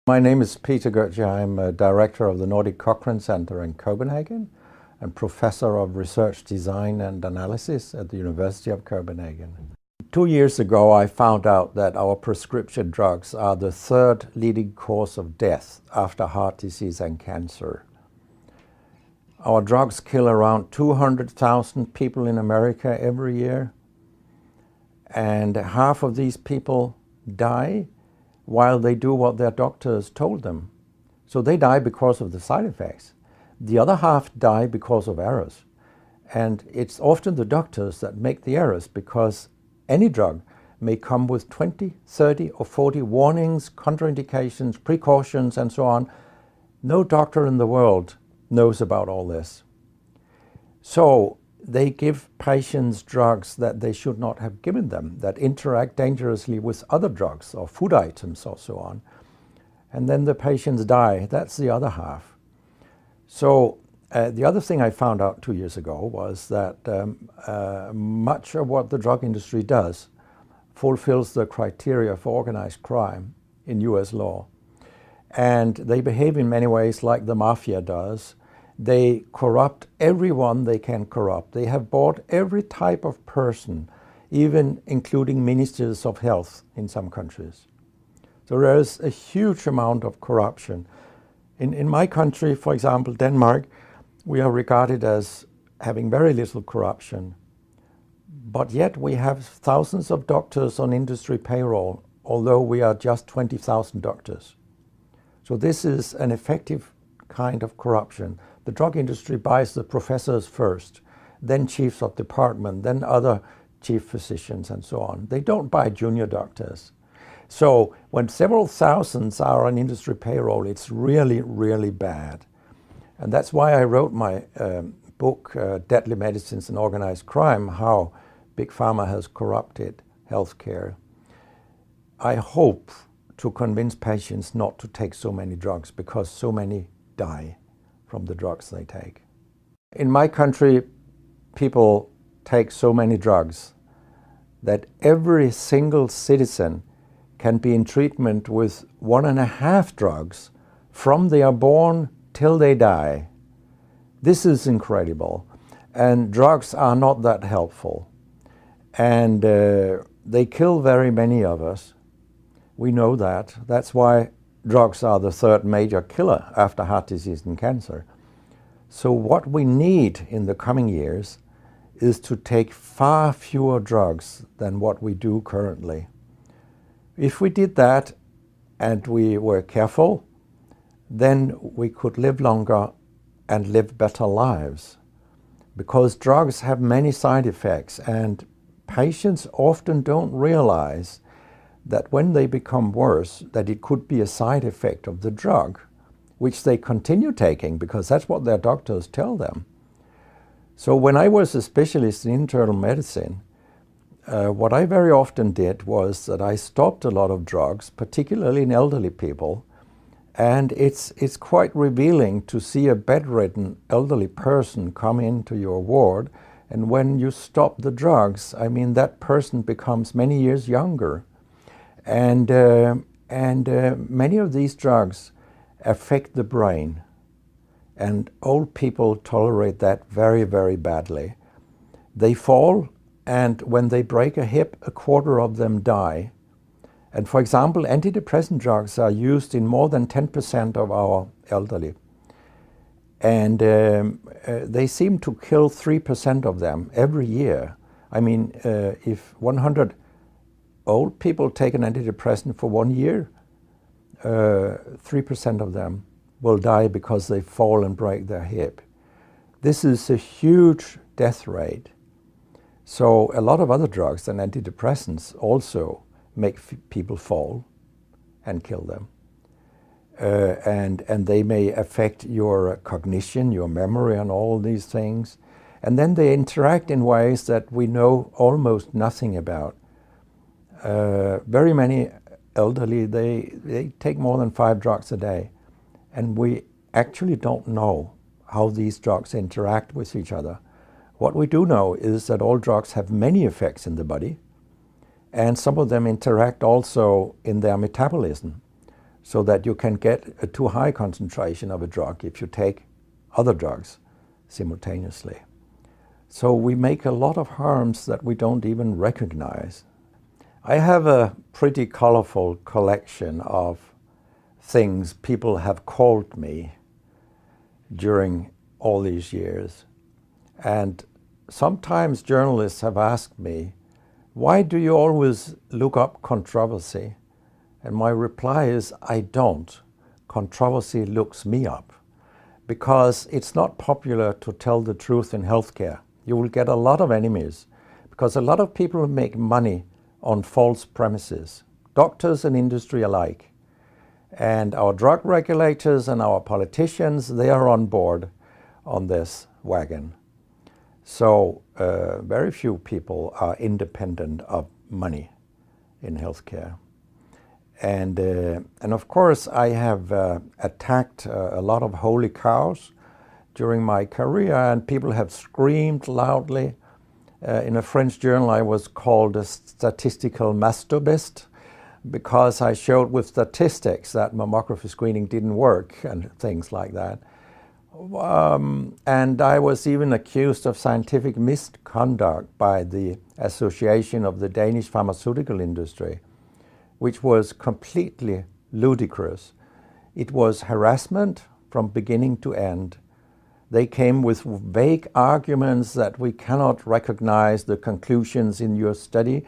My name is Peter Gøtzsche. I'm a director of the Nordic Cochrane Center in Copenhagen and professor of research design and analysis at the University of Copenhagen. 2 years ago, I found out that our prescription drugs are the third leading cause of death after heart disease and cancer. Our drugs kill around 200,000 people in America every year, and half of these people die while they do what their doctors told them. So they die because of the side effects. The other half die because of errors. And it's often the doctors that make the errors, because any drug may come with 20, 30 or 40 warnings, contraindications, precautions, and so on. No doctor in the world knows about all this. So they give patients drugs that they should not have given them, that interact dangerously with other drugs or food items or so on. And then the patients die. That's the other half. So the other thing I found out 2 years ago was that much of what the drug industry does fulfills the criteria for organized crime in US law. And they behave in many ways like the mafia does. They corrupt everyone they can corrupt. They have bought every type of person, even including ministers of health in some countries. So there is a huge amount of corruption. In my country, for example, Denmark, we are regarded as having very little corruption. But yet we have thousands of doctors on industry payroll, although we are just 20,000 doctors. So this is an effective kind of corruption. The drug industry buys the professors first, then chiefs of department, then other chief physicians and so on. They don't buy junior doctors. So when several thousands are on industry payroll, it's really, really bad. And that's why I wrote my book, Deadly Medicines and Organized Crime, How Big Pharma Has Corrupted Healthcare. I hope to convince patients not to take so many drugs, because so many die from the drugs they take. In my country, people take so many drugs that every single citizen can be in treatment with 1.5 drugs from they are born till they die. This is incredible. And drugs are not that helpful. And they kill very many of us. We know that. That's why drugs are the third major killer after heart disease and cancer. So what we need in the coming years is to take far fewer drugs than what we do currently. If we did that and we were careful, then we could live longer and live better lives. Because drugs have many side effects, and patients often don't realize that when they become worse, that it could be a side effect of the drug, which they continue taking because that's what their doctors tell them. So when I was a specialist in internal medicine, what I very often did was that I stopped a lot of drugs, particularly in elderly people. And it's quite revealing to see a bedridden elderly person come into your ward, and when you stop the drugs, I mean, that person becomes many years younger. And many of these drugs affect the brain, and old people tolerate that very, very badly. They fall, and when they break a hip, 1/4 of them die. And for example, antidepressant drugs are used in more than 10% of our elderly. And they seem to kill 3% of them every year. I mean, if 100 old people take an antidepressant for 1 year, 3% of them will die because they fall and break their hip. This is a huge death rate. So a lot of other drugs than antidepressants also make people fall and kill them. And they may affect your cognition, your memory, and all these things. And then they interact in ways that we know almost nothing about. Very many elderly, they take more than 5 drugs a day. And we actually don't know how these drugs interact with each other. What we do know is that all drugs have many effects in the body, and some of them interact also in their metabolism. so that you can get a too high concentration of a drug if you take other drugs simultaneously. So we make a lot of harms that we don't even recognize. I have a pretty colorful collection of things people have called me during all these years. And sometimes journalists have asked me, why do you always look up controversy? And my reply is, I don't. Controversy looks me up. Because it's not popular to tell the truth in healthcare. You will get a lot of enemies, because a lot of people make money on false premises, doctors and industry alike. And our drug regulators and our politicians, they are on board on this wagon. So very few people are independent of money in healthcare. And of course, I have attacked a lot of holy cows during my career, and people have screamed loudly. In a French journal, I was called a statistical masturbist because I showed with statistics that mammography screening didn't work and things like that. And I was even accused of scientific misconduct by the Association of the Danish Pharmaceutical Industry, which was completely ludicrous. It was harassment from beginning to end. They came with vague arguments that we cannot recognize the conclusions in your study,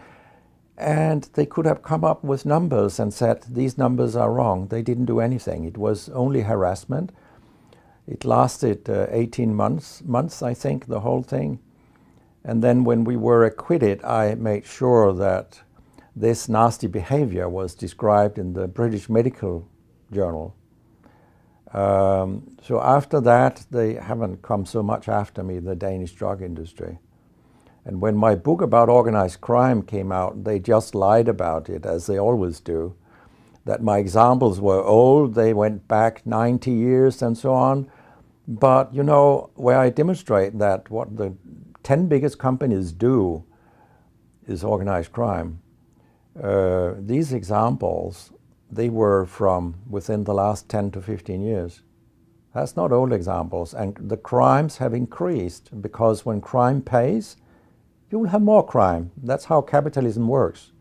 and they could have come up with numbers and said, these numbers are wrong. They didn't do anything. It was only harassment. It lasted 18 months, I think, the whole thing. And then when we were acquitted, I made sure that this nasty behavior was described in the British Medical Journal. So after that, they haven't come so much after me, the Danish drug industry. And when my book about organized crime came out, they just lied about it, as they always do. That my examples were old, they went back 90 years and so on. But, you know, where I demonstrate that what the 10 biggest companies do is organized crime. These examples, they were from within the last 10 to 15 years. That's not old examples. And the crimes have increased because when crime pays, you will have more crime. That's how capitalism works.